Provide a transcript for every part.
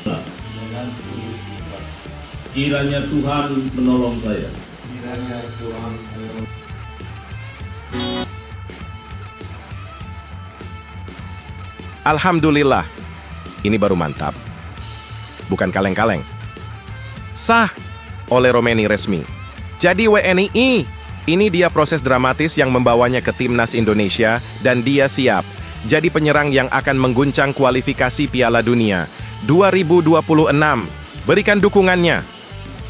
dengan tulus ikhlas. Kiranya Tuhan menolong saya. Kiranya Tuhan menolong. Alhamdulillah, ini baru mantap. Bukan kaleng-kaleng. Sah oleh Romeni resmi. Jadi WNI, ini dia proses dramatis yang membawanya ke timnas Indonesia dan dia siap jadi penyerang yang akan mengguncang kualifikasi Piala Dunia 2026. Berikan dukungannya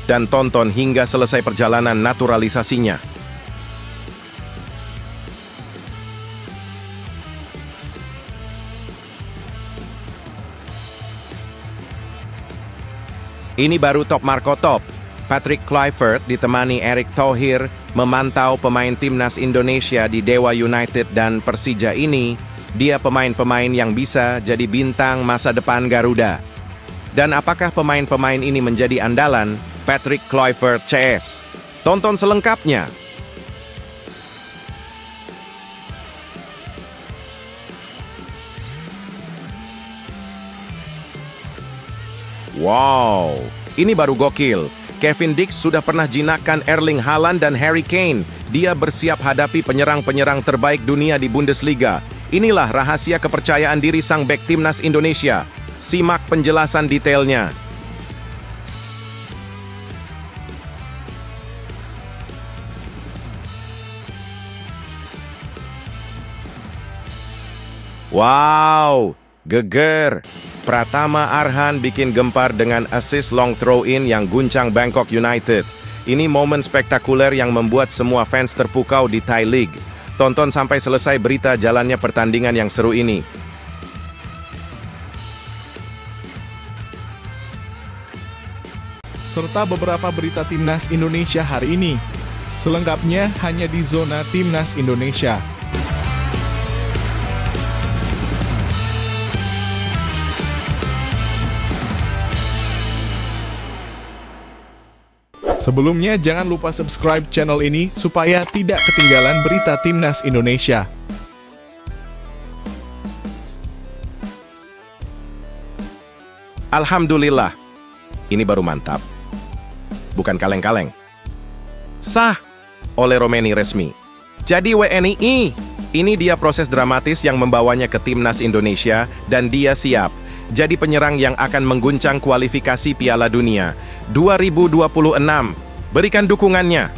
dan tonton hingga selesai perjalanan naturalisasinya. Ini baru top Marco top. Patrick Kluivert ditemani Erick Thohir memantau pemain timnas Indonesia di Dewa United dan Persija ini. Dia pemain-pemain yang bisa jadi bintang masa depan Garuda. Dan apakah pemain-pemain ini menjadi andalan Patrick Kluivert CS? Tonton selengkapnya. Wow, ini baru gokil. Kevin Dix sudah pernah jinakkan Erling Haaland dan Harry Kane. Dia bersiap hadapi penyerang-penyerang terbaik dunia di Bundesliga. Inilah rahasia kepercayaan diri sang bek timnas Indonesia. Simak penjelasan detailnya. Wow, geger. Pratama Arhan bikin gempar dengan assist long throw-in yang guncang Bangkok United. Ini momen spektakuler yang membuat semua fans terpukau di Thai League. Tonton sampai selesai berita jalannya pertandingan yang seru ini. Serta beberapa berita timnas Indonesia hari ini. Selengkapnya hanya di Zona Timnas Indonesia. Sebelumnya, jangan lupa subscribe channel ini supaya tidak ketinggalan berita timnas Indonesia. Alhamdulillah, ini baru mantap. Bukan kaleng-kaleng. Sah oleh Romeni resmi. Jadi WNI, ini dia proses dramatis yang membawanya ke timnas Indonesia dan dia siap jadi penyerang yang akan mengguncang kualifikasi Piala Dunia 2026. Berikan dukungannya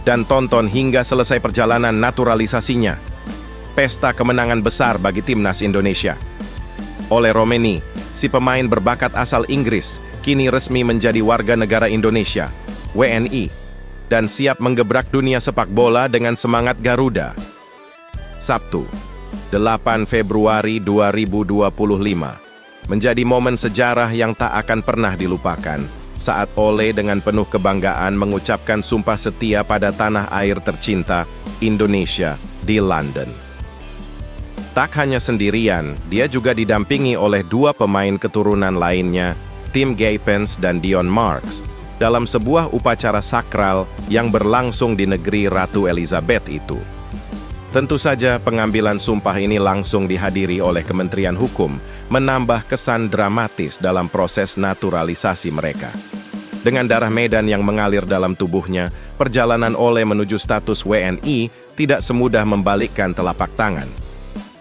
dan tonton hingga selesai perjalanan naturalisasinya. Pesta kemenangan besar bagi timnas Indonesia. Oleh Romeni, si pemain berbakat asal Inggris, kini resmi menjadi warga negara Indonesia, WNI, dan siap menggebrak dunia sepak bola dengan semangat Garuda. Sabtu, 8 Februari 2025. Menjadi momen sejarah yang tak akan pernah dilupakan saat Ole dengan penuh kebanggaan mengucapkan sumpah setia pada tanah air tercinta, Indonesia, di London. Tak hanya sendirian, dia juga didampingi oleh dua pemain keturunan lainnya, Tim Gaypens dan Dion Marks, dalam sebuah upacara sakral yang berlangsung di negeri Ratu Elizabeth itu. Tentu saja pengambilan sumpah ini langsung dihadiri oleh Kementerian Hukum, menambah kesan dramatis dalam proses naturalisasi mereka. Dengan darah Medan yang mengalir dalam tubuhnya, perjalanan Ole menuju status WNI tidak semudah membalikkan telapak tangan.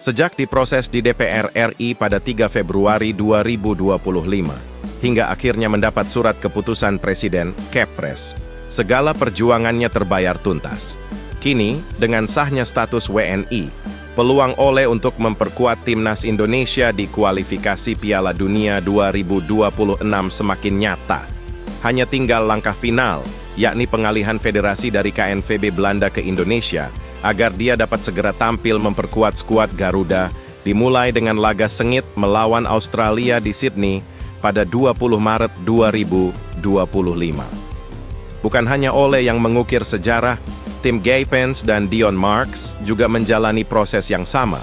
Sejak diproses di DPR RI pada 3 Februari 2025, hingga akhirnya mendapat surat keputusan Presiden, Kepres, segala perjuangannya terbayar tuntas. Kini, dengan sahnya status WNI, peluang Ole untuk memperkuat timnas Indonesia di kualifikasi Piala Dunia 2026 semakin nyata. Hanya tinggal langkah final, yakni pengalihan federasi dari KNVB Belanda ke Indonesia, agar dia dapat segera tampil memperkuat skuad Garuda, dimulai dengan laga sengit melawan Australia di Sydney pada 20 Maret 2025. Bukan hanya Ole yang mengukir sejarah, Tim Gaypens dan Dion Marks juga menjalani proses yang sama,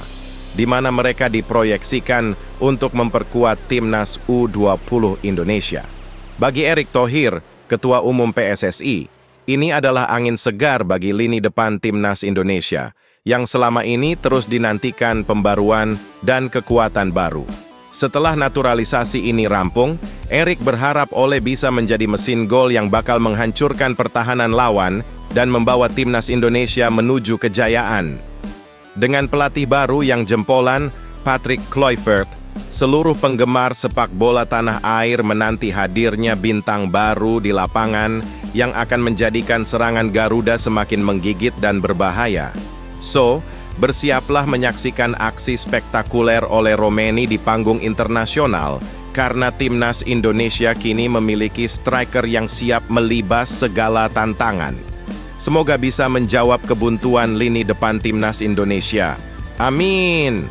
di mana mereka diproyeksikan untuk memperkuat timnas U20 Indonesia. Bagi Erick Thohir, Ketua Umum PSSI, ini adalah angin segar bagi lini depan timnas Indonesia, yang selama ini terus dinantikan pembaruan dan kekuatan baru. Setelah naturalisasi ini rampung, Erik berharap Ole bisa menjadi mesin gol yang bakal menghancurkan pertahanan lawan dan membawa timnas Indonesia menuju kejayaan. Dengan pelatih baru yang jempolan, Patrick Kluivert, seluruh penggemar sepak bola tanah air menanti hadirnya bintang baru di lapangan yang akan menjadikan serangan Garuda semakin menggigit dan berbahaya. So, bersiaplah menyaksikan aksi spektakuler Ole Romeni di panggung internasional, karena timnas Indonesia kini memiliki striker yang siap melibas segala tantangan. Semoga bisa menjawab kebuntuan lini depan timnas Indonesia. Amin.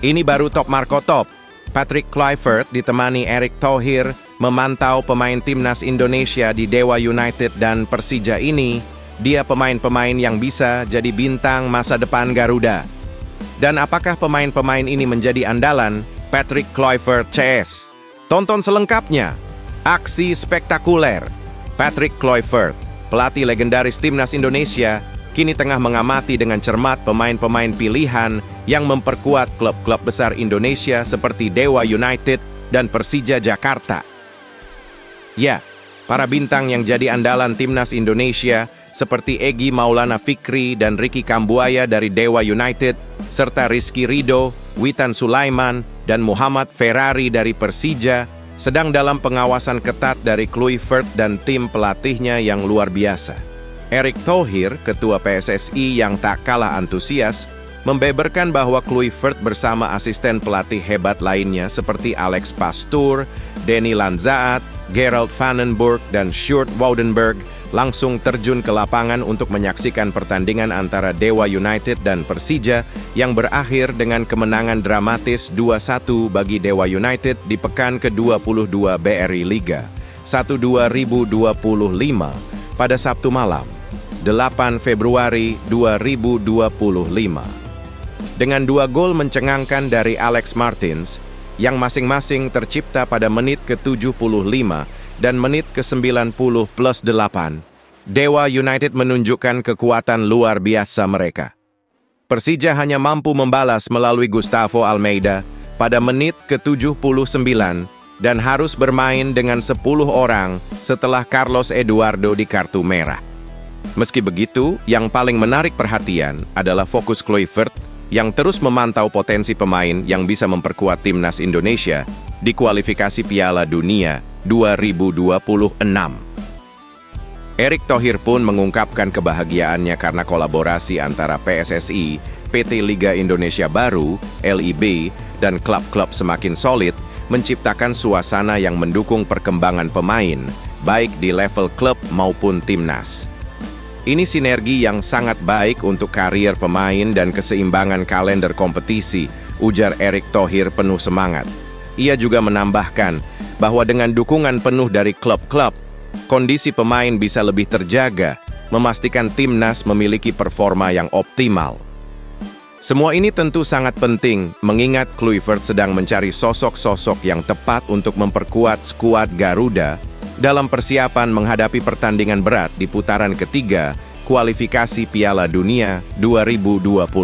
Ini baru Top Marco Top. Patrick Kluivert ditemani Erick Thohir memantau pemain timnas Indonesia di Dewa United dan Persija ini. Dia pemain-pemain yang bisa jadi bintang masa depan Garuda. Dan apakah pemain-pemain ini menjadi andalan Patrick Kluivert CS? Tonton selengkapnya. Aksi spektakuler. Patrick Kluivert, pelatih legendaris timnas Indonesia, kini tengah mengamati dengan cermat pemain-pemain pilihan yang memperkuat klub-klub besar Indonesia seperti Dewa United dan Persija Jakarta. Ya, para bintang yang jadi andalan timnas Indonesia seperti Egy Maulana Fikri dan Ricky Kambuaya dari Dewa United, serta Rizky Ridho, Witan Sulaiman, dan Muhammad Ferrari dari Persija, sedang dalam pengawasan ketat dari Kluivert dan tim pelatihnya yang luar biasa. Erick Thohir, ketua PSSI yang tak kalah antusias, membeberkan bahwa Kluivert bersama asisten pelatih hebat lainnya seperti Alex Pastoor, Denny Lanzaat, Gerald Vandenberg, dan Sjoerd Woudenberg langsung terjun ke lapangan untuk menyaksikan pertandingan antara Dewa United dan Persija yang berakhir dengan kemenangan dramatis 2-1 bagi Dewa United di pekan ke-22 BRI Liga 1-2025 pada Sabtu malam, 8 Februari 2025. Dengan 2 gol mencengangkan dari Alex Martins, yang masing-masing tercipta pada menit ke-75 dan menit ke-90 plus 8, Dewa United menunjukkan kekuatan luar biasa mereka. Persija hanya mampu membalas melalui Gustavo Almeida pada menit ke-79 dan harus bermain dengan 10 orang setelah Carlos Eduardo di kartu merah. Meski begitu, yang paling menarik perhatian adalah fokus Kluivert yang terus memantau potensi pemain yang bisa memperkuat timnas Indonesia di kualifikasi Piala Dunia 2026. Erick Thohir pun mengungkapkan kebahagiaannya karena kolaborasi antara PSSI, PT Liga Indonesia Baru, LIB, dan klub-klub semakin solid menciptakan suasana yang mendukung perkembangan pemain, baik di level klub maupun timnas. Ini sinergi yang sangat baik untuk karier pemain dan keseimbangan kalender kompetisi, ujar Erick Thohir penuh semangat. Ia juga menambahkan bahwa dengan dukungan penuh dari klub-klub, kondisi pemain bisa lebih terjaga, memastikan timnas memiliki performa yang optimal. Semua ini tentu sangat penting, mengingat Kluivert sedang mencari sosok-sosok yang tepat untuk memperkuat skuad Garuda dalam persiapan menghadapi pertandingan berat di putaran ketiga kualifikasi Piala Dunia 2026.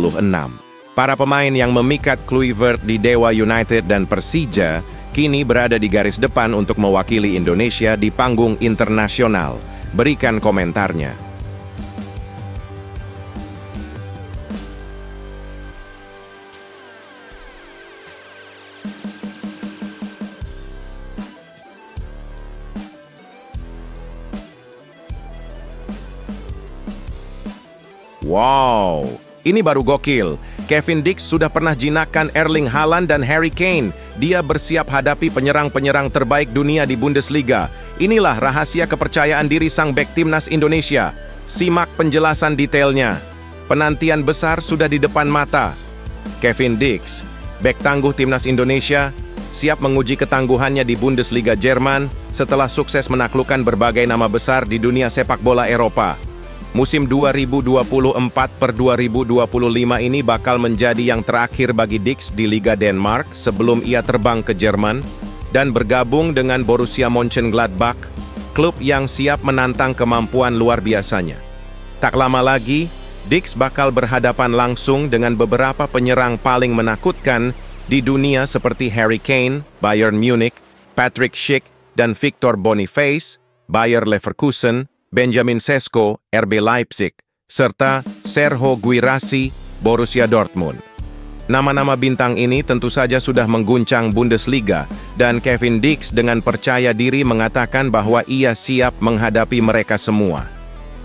Para pemain yang memikat Kluivert di Dewa United dan Persija kini berada di garis depan untuk mewakili Indonesia di panggung internasional. Berikan komentarnya. Wow, ini baru gokil. Kevin Dix sudah pernah jinakkan Erling Haaland dan Harry Kane. Dia bersiap hadapi penyerang-penyerang terbaik dunia di Bundesliga. Inilah rahasia kepercayaan diri sang bek timnas Indonesia. Simak penjelasan detailnya. Penantian besar sudah di depan mata. Kevin Dix, bek tangguh timnas Indonesia, siap menguji ketangguhannya di Bundesliga Jerman setelah sukses menaklukkan berbagai nama besar di dunia sepak bola Eropa. Musim 2024-2025 ini bakal menjadi yang terakhir bagi Dix di Liga Denmark sebelum ia terbang ke Jerman dan bergabung dengan Borussia Mönchengladbach, klub yang siap menantang kemampuan luar biasanya. Tak lama lagi, Dix bakal berhadapan langsung dengan beberapa penyerang paling menakutkan di dunia seperti Harry Kane, Bayern Munich, Patrick Schick, dan Victor Boniface, Bayer Leverkusen, Benjamin Sesko, RB Leipzig, serta Sergio Guirassy, Borussia Dortmund. Nama-nama bintang ini tentu saja sudah mengguncang Bundesliga, dan Kevin Dix dengan percaya diri mengatakan bahwa ia siap menghadapi mereka semua.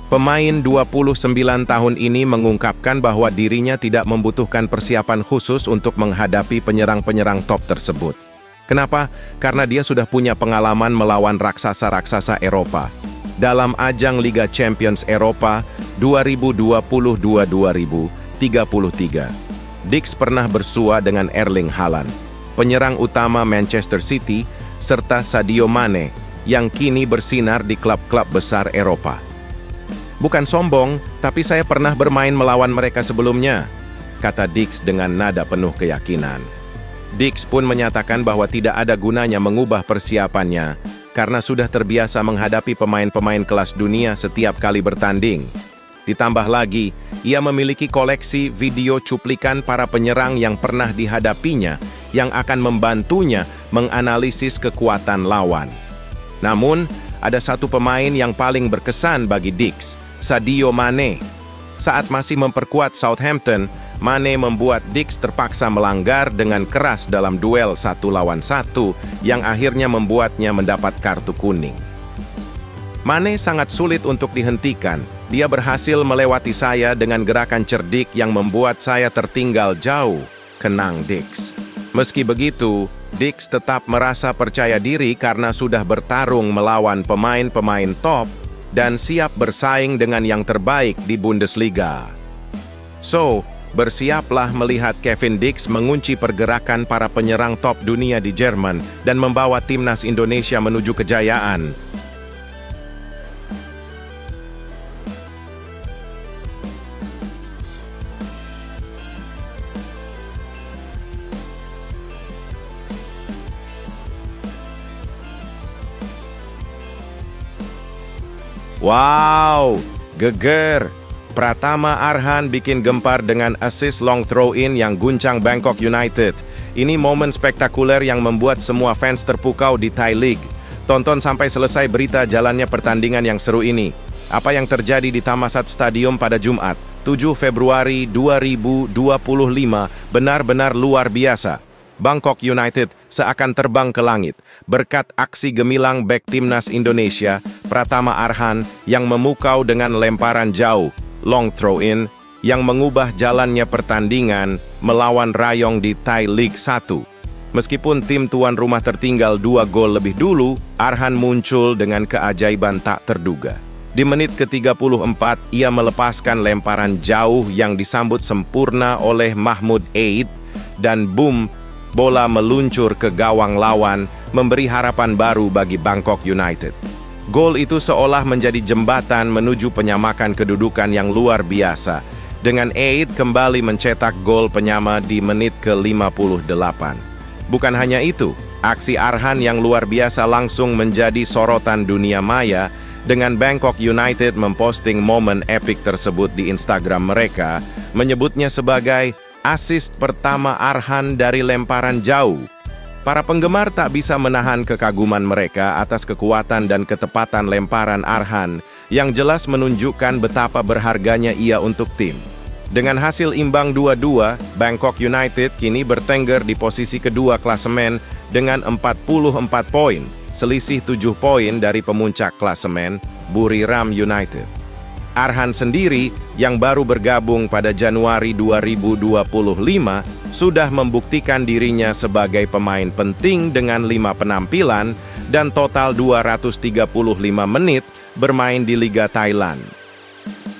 Pemain 29 tahun ini mengungkapkan bahwa dirinya tidak membutuhkan persiapan khusus untuk menghadapi penyerang-penyerang top tersebut. Kenapa? Karena dia sudah punya pengalaman melawan raksasa-raksasa Eropa. Dalam ajang Liga Champions Eropa 2022-2033, Dix pernah bersua dengan Erling Haaland, penyerang utama Manchester City, serta Sadio Mane, yang kini bersinar di klub-klub besar Eropa. Bukan sombong, tapi saya pernah bermain melawan mereka sebelumnya, kata Dix dengan nada penuh keyakinan. Dix pun menyatakan bahwa tidak ada gunanya mengubah persiapannya, karena sudah terbiasa menghadapi pemain-pemain kelas dunia setiap kali bertanding. Ditambah lagi, ia memiliki koleksi video cuplikan para penyerang yang pernah dihadapinya, yang akan membantunya menganalisis kekuatan lawan. Namun, ada satu pemain yang paling berkesan bagi Dix, Sadio Mane. Saat masih memperkuat Southampton, Mane membuat Dix terpaksa melanggar dengan keras dalam duel 1 lawan 1 yang akhirnya membuatnya mendapat kartu kuning. Mane sangat sulit untuk dihentikan. Dia berhasil melewati saya dengan gerakan cerdik yang membuat saya tertinggal jauh, kenang Dix. Meski begitu, Dix tetap merasa percaya diri karena sudah bertarung melawan pemain-pemain top dan siap bersaing dengan yang terbaik di Bundesliga. So, bersiaplah melihat Kevin Dix mengunci pergerakan para penyerang top dunia di Jerman dan membawa timnas Indonesia menuju kejayaan. Wow, geger. Pratama Arhan bikin gempar dengan assist long throw-in yang guncang Bangkok United. Ini momen spektakuler yang membuat semua fans terpukau di Thai League. Tonton sampai selesai berita jalannya pertandingan yang seru ini. Apa yang terjadi di Thammasat Stadium pada Jumat, 7 Februari 2025 benar-benar luar biasa. Bangkok United seakan terbang ke langit berkat aksi gemilang bek timnas Indonesia, Pratama Arhan, yang memukau dengan lemparan jauh, long throw-in, yang mengubah jalannya pertandingan melawan Rayong di Thai League 1. Meskipun tim tuan rumah tertinggal 2 gol lebih dulu, Arhan muncul dengan keajaiban tak terduga. Di menit ke-34, ia melepaskan lemparan jauh yang disambut sempurna oleh Mahmud Eid, dan boom, bola meluncur ke gawang lawan, memberi harapan baru bagi Bangkok United. Gol itu seolah menjadi jembatan menuju penyamakan kedudukan yang luar biasa, dengan Eid kembali mencetak gol penyama di menit ke-58. Bukan hanya itu, aksi Arhan yang luar biasa langsung menjadi sorotan dunia maya, dengan Bangkok United memposting momen epik tersebut di Instagram mereka, menyebutnya sebagai assist pertama Arhan dari lemparan jauh. Para penggemar tak bisa menahan kekaguman mereka atas kekuatan dan ketepatan lemparan Arhan yang jelas menunjukkan betapa berharganya ia untuk tim. Dengan hasil imbang 2-2, Bangkok United kini bertengger di posisi kedua klasemen dengan 44 poin, selisih 7 poin dari pemuncak klasemen, Buriram United. Arhan sendiri, yang baru bergabung pada Januari 2025, sudah membuktikan dirinya sebagai pemain penting dengan 5 penampilan dan total 235 menit bermain di Liga Thailand.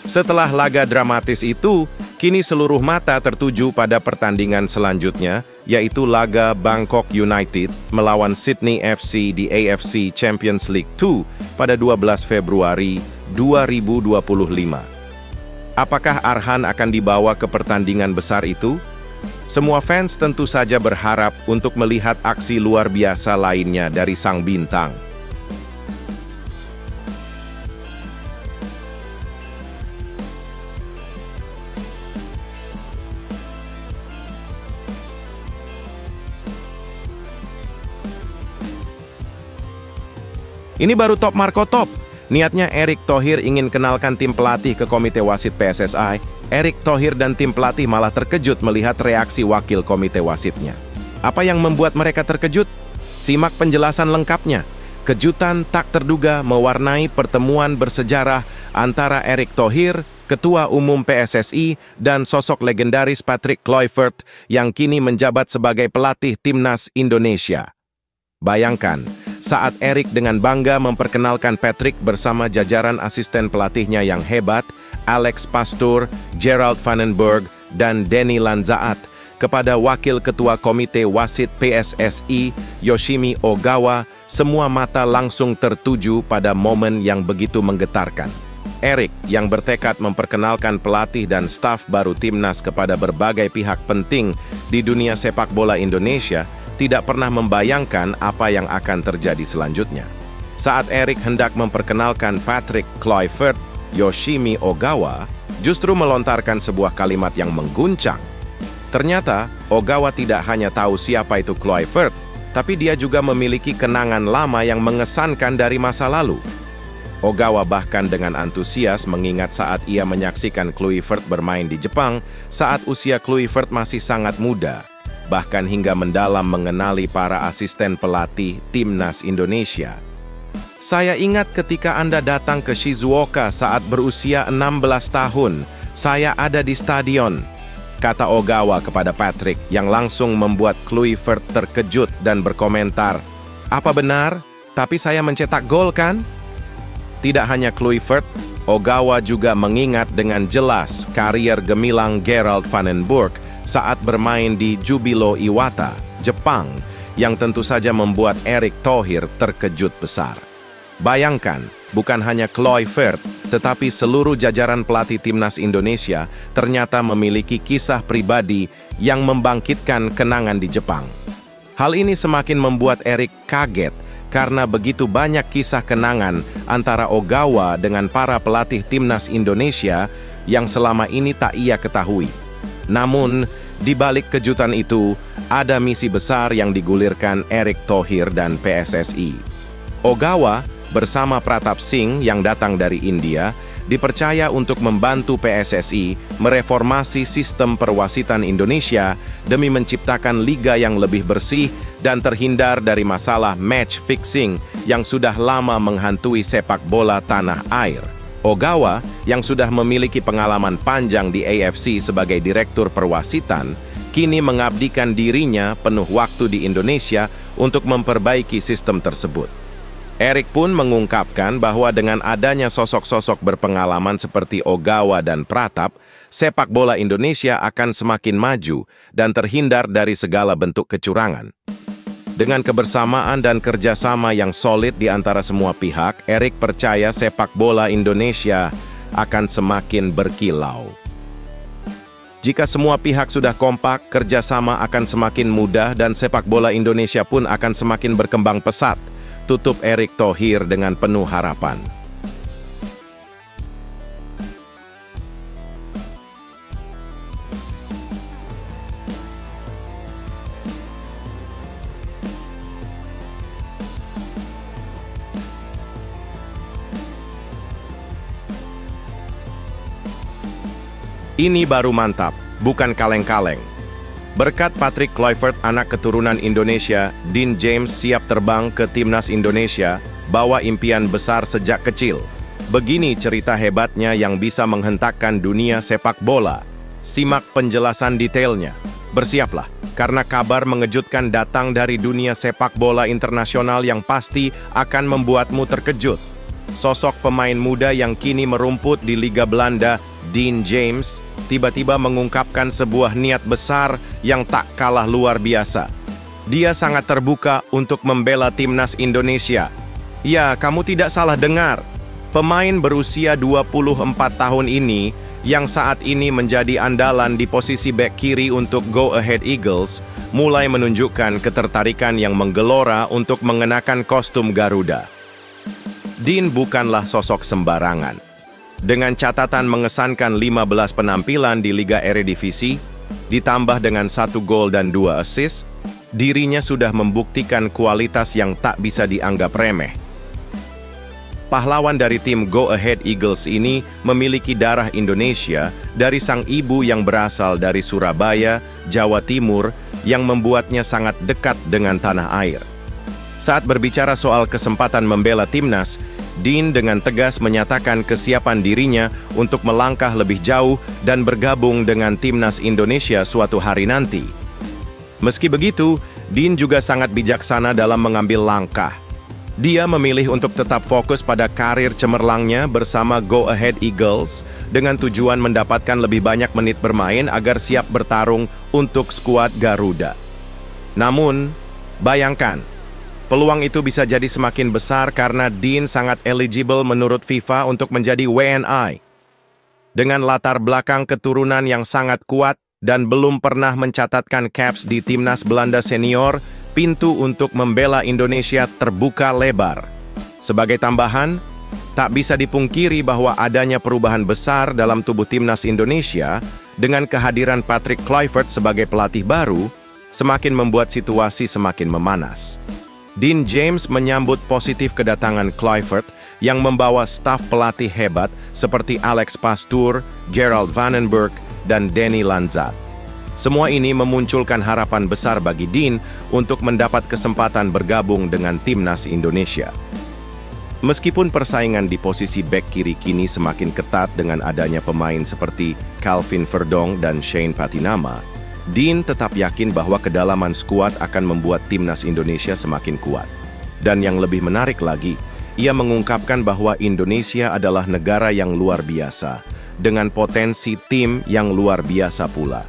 Setelah laga dramatis itu, kini seluruh mata tertuju pada pertandingan selanjutnya, yaitu laga Bangkok United melawan Sydney FC di AFC Champions League 2 pada 12 Februari 2025. Apakah Arhan akan dibawa ke pertandingan besar itu? Semua fans tentu saja berharap untuk melihat aksi luar biasa lainnya dari sang bintang. Ini baru top Marco top. Niatnya Erick Thohir ingin kenalkan tim pelatih ke komite wasit PSSI. Erick Thohir dan tim pelatih malah terkejut melihat reaksi wakil komite wasitnya. Apa yang membuat mereka terkejut? Simak penjelasan lengkapnya. Kejutan tak terduga mewarnai pertemuan bersejarah antara Erick Thohir, Ketua Umum PSSI, dan sosok legendaris Patrick Kluivert yang kini menjabat sebagai pelatih Timnas Indonesia. Bayangkan, saat Erick dengan bangga memperkenalkan Patrick bersama jajaran asisten pelatihnya yang hebat, Alex Pastoor, Gerald van den Berg, dan Denny Lanzaat, kepada Wakil Ketua Komite Wasit PSSI, Yoshimi Ogawa, semua mata langsung tertuju pada momen yang begitu menggetarkan. Erick yang bertekad memperkenalkan pelatih dan staf baru Timnas kepada berbagai pihak penting di dunia sepak bola Indonesia tidak pernah membayangkan apa yang akan terjadi selanjutnya. Saat Erick hendak memperkenalkan Patrick Kluivert, Yoshimi Ogawa justru melontarkan sebuah kalimat yang mengguncang. Ternyata, Ogawa tidak hanya tahu siapa itu Kluivert, tapi dia juga memiliki kenangan lama yang mengesankan dari masa lalu. Ogawa bahkan dengan antusias mengingat saat ia menyaksikan Kluivert bermain di Jepang saat usia Kluivert masih sangat muda, bahkan hingga mendalam mengenali para asisten pelatih Timnas Indonesia. Saya ingat ketika Anda datang ke Shizuoka saat berusia 16 tahun, saya ada di stadion, kata Ogawa kepada Patrick yang langsung membuat Kluivert terkejut dan berkomentar, "Apa benar? Tapi saya mencetak gol kan?" Tidak hanya Kluivert, Ogawa juga mengingat dengan jelas karier gemilang Gerald van den Berg saat bermain di Jubilo Iwata, Jepang, yang tentu saja membuat Erick Thohir terkejut besar. Bayangkan, bukan hanya Kluivert, tetapi seluruh jajaran pelatih Timnas Indonesia ternyata memiliki kisah pribadi yang membangkitkan kenangan di Jepang. Hal ini semakin membuat Erick kaget karena begitu banyak kisah kenangan antara Ogawa dengan para pelatih Timnas Indonesia yang selama ini tak ia ketahui. Namun, di balik kejutan itu, ada misi besar yang digulirkan Erick Thohir dan PSSI. Ogawa bersama Pratap Singh yang datang dari India dipercaya untuk membantu PSSI mereformasi sistem perwasitan Indonesia demi menciptakan liga yang lebih bersih dan terhindar dari masalah match fixing yang sudah lama menghantui sepak bola tanah air. Ogawa, yang sudah memiliki pengalaman panjang di AFC sebagai direktur perwasitan, kini mengabdikan dirinya penuh waktu di Indonesia untuk memperbaiki sistem tersebut. Erick pun mengungkapkan bahwa dengan adanya sosok-sosok berpengalaman seperti Ogawa dan Pratap, sepak bola Indonesia akan semakin maju dan terhindar dari segala bentuk kecurangan. Dengan kebersamaan dan kerjasama yang solid di antara semua pihak, Erick percaya sepak bola Indonesia akan semakin berkilau. Jika semua pihak sudah kompak, kerjasama akan semakin mudah dan sepak bola Indonesia pun akan semakin berkembang pesat, tutup Erick Thohir dengan penuh harapan. Ini baru mantap, bukan kaleng-kaleng. Berkat Patrick Kluivert, anak keturunan Indonesia, Dean James siap terbang ke Timnas Indonesia, bawa impian besar sejak kecil. Begini cerita hebatnya yang bisa menghentakkan dunia sepak bola. Simak penjelasan detailnya. Bersiaplah, karena kabar mengejutkan datang dari dunia sepak bola internasional yang pasti akan membuatmu terkejut. Sosok pemain muda yang kini merumput di Liga Belanda, Dean James, tiba-tiba mengungkapkan sebuah niat besar yang tak kalah luar biasa. Dia sangat terbuka untuk membela Timnas Indonesia. Ya, kamu tidak salah dengar. Pemain berusia 24 tahun ini, yang saat ini menjadi andalan di posisi bek kiri untuk Go Ahead Eagles, mulai menunjukkan ketertarikan yang menggelora untuk mengenakan kostum Garuda. Dean bukanlah sosok sembarangan. Dengan catatan mengesankan 15 penampilan di Liga Eredivisie, ditambah dengan 1 gol dan 2 assist, dirinya sudah membuktikan kualitas yang tak bisa dianggap remeh. pahlawan dari tim Go Ahead Eagles ini memiliki darah Indonesia dari sang ibu yang berasal dari Surabaya, Jawa Timur, yang membuatnya sangat dekat dengan tanah air. Saat berbicara soal kesempatan membela timnas, Dean dengan tegas menyatakan kesiapan dirinya untuk melangkah lebih jauh dan bergabung dengan timnas Indonesia suatu hari nanti. Meski begitu, Dean juga sangat bijaksana dalam mengambil langkah. Dia memilih untuk tetap fokus pada karir cemerlangnya bersama Go Ahead Eagles dengan tujuan mendapatkan lebih banyak menit bermain agar siap bertarung untuk skuad Garuda. Namun, bayangkan, peluang itu bisa jadi semakin besar karena Dean sangat eligible menurut FIFA untuk menjadi WNI. Dengan latar belakang keturunan yang sangat kuat dan belum pernah mencatatkan caps di timnas Belanda senior, pintu untuk membela Indonesia terbuka lebar. Sebagai tambahan, tak bisa dipungkiri bahwa adanya perubahan besar dalam tubuh timnas Indonesia dengan kehadiran Patrick Kluivert sebagai pelatih baru, semakin membuat situasi semakin memanas. Dean James menyambut positif kedatangan Kluivert yang membawa staf pelatih hebat seperti Alex Pastoor, Gerald Vandenberg, dan Danny Lanza. Semua ini memunculkan harapan besar bagi Dean untuk mendapat kesempatan bergabung dengan timnas Indonesia. Meskipun persaingan di posisi bek kiri kini semakin ketat dengan adanya pemain seperti Calvin Verdong dan Shane Patinama, Dean tetap yakin bahwa kedalaman skuad akan membuat timnas Indonesia semakin kuat. Dan yang lebih menarik lagi, ia mengungkapkan bahwa Indonesia adalah negara yang luar biasa, dengan potensi tim yang luar biasa pula.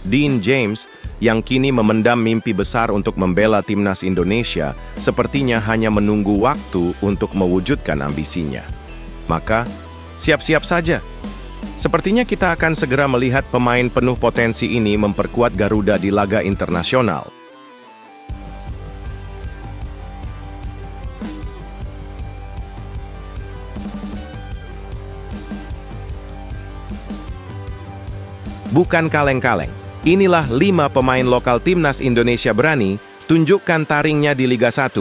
Dean James, yang kini memendam mimpi besar untuk membela timnas Indonesia, sepertinya hanya menunggu waktu untuk mewujudkan ambisinya. Maka, siap-siap saja. Sepertinya kita akan segera melihat pemain penuh potensi ini memperkuat Garuda di laga internasional. Bukan kaleng-kaleng. Inilah 5 pemain lokal timnas Indonesia berani, tunjukkan taringnya di Liga 1.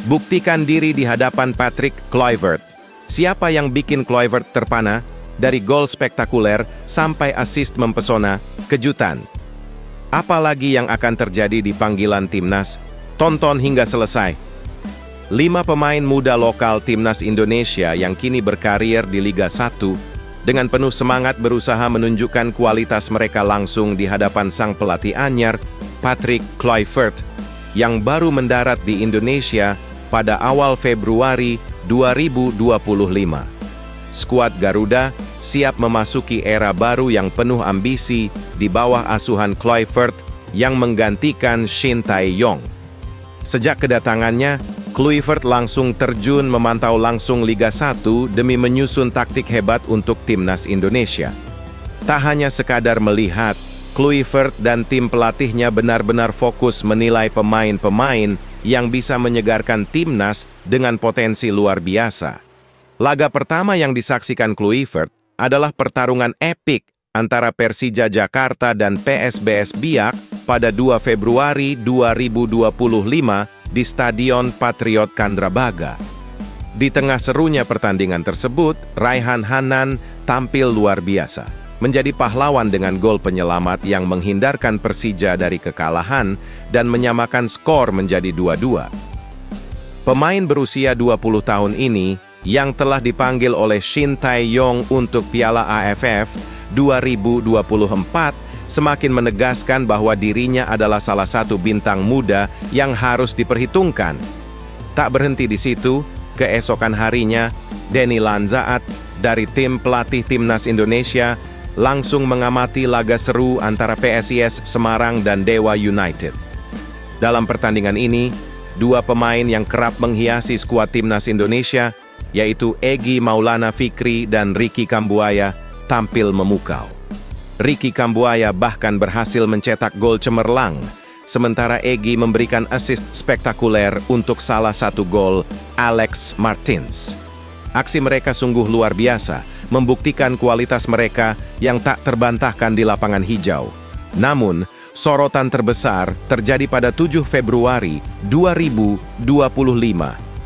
Buktikan diri di hadapan Patrick Kluivert. Siapa yang bikin Kluivert terpana? Dari gol spektakuler sampai assist mempesona, kejutan. Apalagi yang akan terjadi di panggilan timnas? Tonton hingga selesai. 5 pemain muda lokal timnas Indonesia yang kini berkarir di Liga 1 dengan penuh semangat berusaha menunjukkan kualitas mereka langsung di hadapan sang pelatih anyar, Patrick Kluivert, yang baru mendarat di Indonesia pada awal Februari 2025. Skuad Garuda siap memasuki era baru yang penuh ambisi di bawah asuhan Kluivert yang menggantikan Shin Tae-yong. Sejak kedatangannya, Kluivert langsung terjun memantau langsung Liga 1 demi menyusun taktik hebat untuk timnas Indonesia. Tak hanya sekadar melihat, Kluivert dan tim pelatihnya benar-benar fokus menilai pemain-pemain yang bisa menyegarkan timnas dengan potensi luar biasa. Laga pertama yang disaksikan Kluivert adalah pertarungan epik antara Persija Jakarta dan PSBS Biak pada 2 Februari 2025 di Stadion Patriot Candrabaga. Di tengah serunya pertandingan tersebut, Raihan Hanan tampil luar biasa, menjadi pahlawan dengan gol penyelamat yang menghindarkan Persija dari kekalahan dan menyamakan skor menjadi 2-2. Pemain berusia 20 tahun ini yang telah dipanggil oleh Shin Tae-yong untuk Piala AFF 2024 semakin menegaskan bahwa dirinya adalah salah satu bintang muda yang harus diperhitungkan. Tak berhenti di situ, keesokan harinya, Danny Lanza dari tim pelatih timnas Indonesia langsung mengamati laga seru antara PSIS Semarang dan Dewa United. Dalam pertandingan ini, 2 pemain yang kerap menghiasi skuad timnas Indonesia, yaitu Egy Maulana Fikri dan Ricky Kambuaya, tampil memukau. Ricky Kambuaya bahkan berhasil mencetak gol cemerlang, sementara Egy memberikan assist spektakuler untuk salah satu gol Alex Martins. Aksi mereka sungguh luar biasa, membuktikan kualitas mereka yang tak terbantahkan di lapangan hijau. Namun, sorotan terbesar terjadi pada 7 Februari 2025,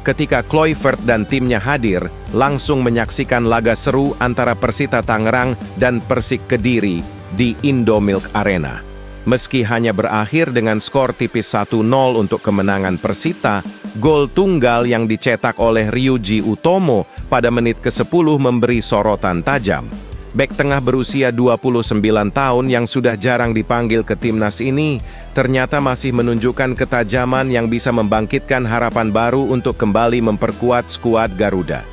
ketika Kluivert dan timnya hadir, langsung menyaksikan laga seru antara Persita Tangerang dan Persik Kediri di Indomilk Arena. Meski hanya berakhir dengan skor tipis 1-0 untuk kemenangan Persita, gol tunggal yang dicetak oleh Ryuji Utomo pada menit ke-10 memberi sorotan tajam. Bek tengah berusia 29 tahun yang sudah jarang dipanggil ke timnas ini, ternyata masih menunjukkan ketajaman yang bisa membangkitkan harapan baru untuk kembali memperkuat skuad Garuda.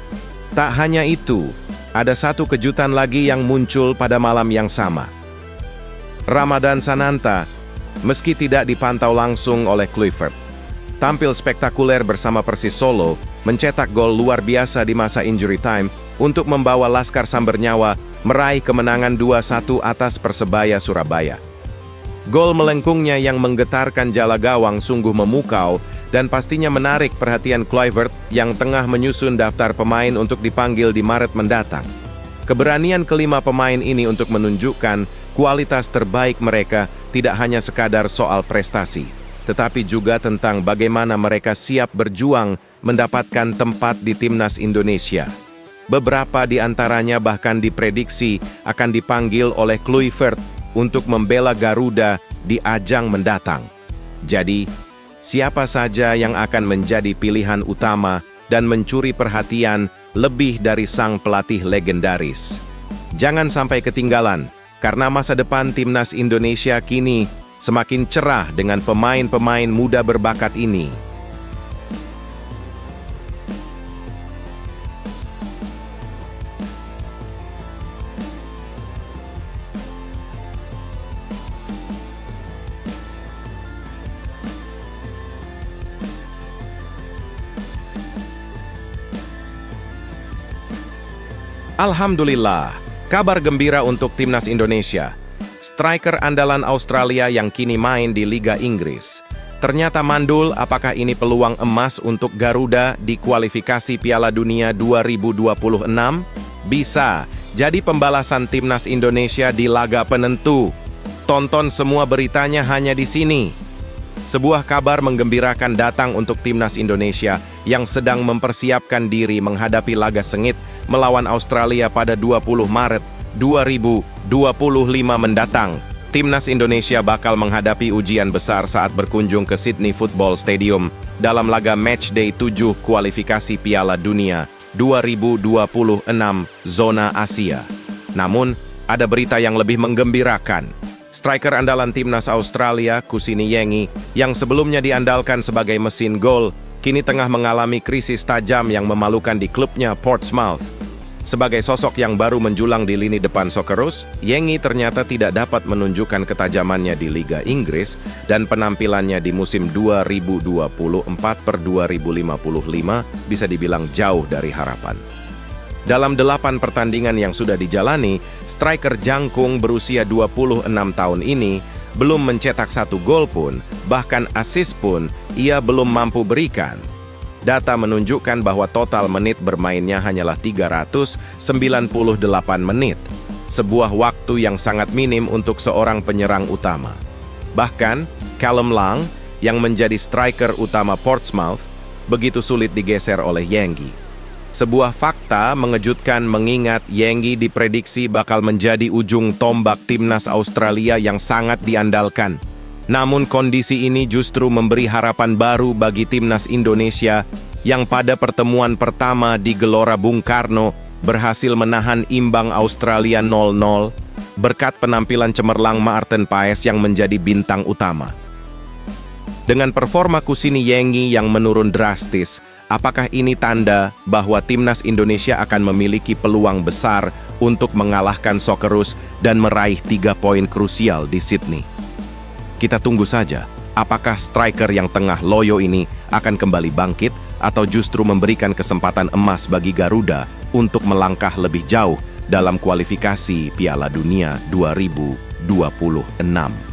Tak hanya itu, ada satu kejutan lagi yang muncul pada malam yang sama. Ramadan Sananta, meski tidak dipantau langsung oleh Kluivert, tampil spektakuler bersama Persis Solo, mencetak gol luar biasa di masa injury time untuk membawa Laskar Sambernyawa meraih kemenangan 2-1 atas Persebaya Surabaya. Gol melengkungnya yang menggetarkan jala gawang sungguh memukau dan pastinya menarik perhatian Kluivert yang tengah menyusun daftar pemain untuk dipanggil di Maret mendatang. Keberanian kelima pemain ini untuk menunjukkan kualitas terbaik mereka tidak hanya sekadar soal prestasi, tetapi juga tentang bagaimana mereka siap berjuang mendapatkan tempat di timnas Indonesia. Beberapa di antaranya bahkan diprediksi akan dipanggil oleh Kluivert untuk membela Garuda di ajang mendatang. Jadi, siapa saja yang akan menjadi pilihan utama dan mencuri perhatian lebih dari sang pelatih legendaris? Jangan sampai ketinggalan, karena masa depan timnas Indonesia kini semakin cerah dengan pemain-pemain muda berbakat ini. Alhamdulillah, kabar gembira untuk timnas Indonesia. Striker andalan Australia yang kini main di Liga Inggris. Ternyata mandul, apakah ini peluang emas untuk Garuda di kualifikasi Piala Dunia 2026? Bisa jadi pembalasan timnas Indonesia di laga penentu. Tonton semua beritanya hanya di sini. Sebuah kabar menggembirakan datang untuk timnas Indonesia yang sedang mempersiapkan diri menghadapi laga sengit melawan Australia pada 20 Maret 2025 mendatang. Timnas Indonesia bakal menghadapi ujian besar saat berkunjung ke Sydney Football Stadium dalam laga Matchday 7 kualifikasi Piala Dunia 2026 zona Asia. Namun, ada berita yang lebih menggembirakan. Striker andalan timnas Australia, Kusini Yengi, yang sebelumnya diandalkan sebagai mesin gol, kini tengah mengalami krisis tajam yang memalukan di klubnya Portsmouth. Sebagai sosok yang baru menjulang di lini depan Socceroos, Yengi ternyata tidak dapat menunjukkan ketajamannya di Liga Inggris dan penampilannya di musim 2024/2055 bisa dibilang jauh dari harapan. Dalam 8 pertandingan yang sudah dijalani, striker jangkung berusia 26 tahun ini belum mencetak 1 gol pun, bahkan assist pun ia belum mampu berikan. Data menunjukkan bahwa total menit bermainnya hanyalah 398 menit, sebuah waktu yang sangat minim untuk seorang penyerang utama. Bahkan, Callum Lang, yang menjadi striker utama Portsmouth, begitu sulit digeser oleh Yengi. Sebuah fakta mengejutkan mengingat Yengi diprediksi bakal menjadi ujung tombak timnas Australia yang sangat diandalkan. Namun kondisi ini justru memberi harapan baru bagi timnas Indonesia yang pada pertemuan pertama di Gelora Bung Karno berhasil menahan imbang Australia 0-0 berkat penampilan cemerlang Maarten Paes yang menjadi bintang utama. Dengan performa Kusini Yengi yang menurun drastis, apakah ini tanda bahwa timnas Indonesia akan memiliki peluang besar untuk mengalahkan Socceroos dan meraih 3 poin krusial di Sydney? Kita tunggu saja, apakah striker yang tengah loyo ini akan kembali bangkit atau justru memberikan kesempatan emas bagi Garuda untuk melangkah lebih jauh dalam kualifikasi Piala Dunia 2026.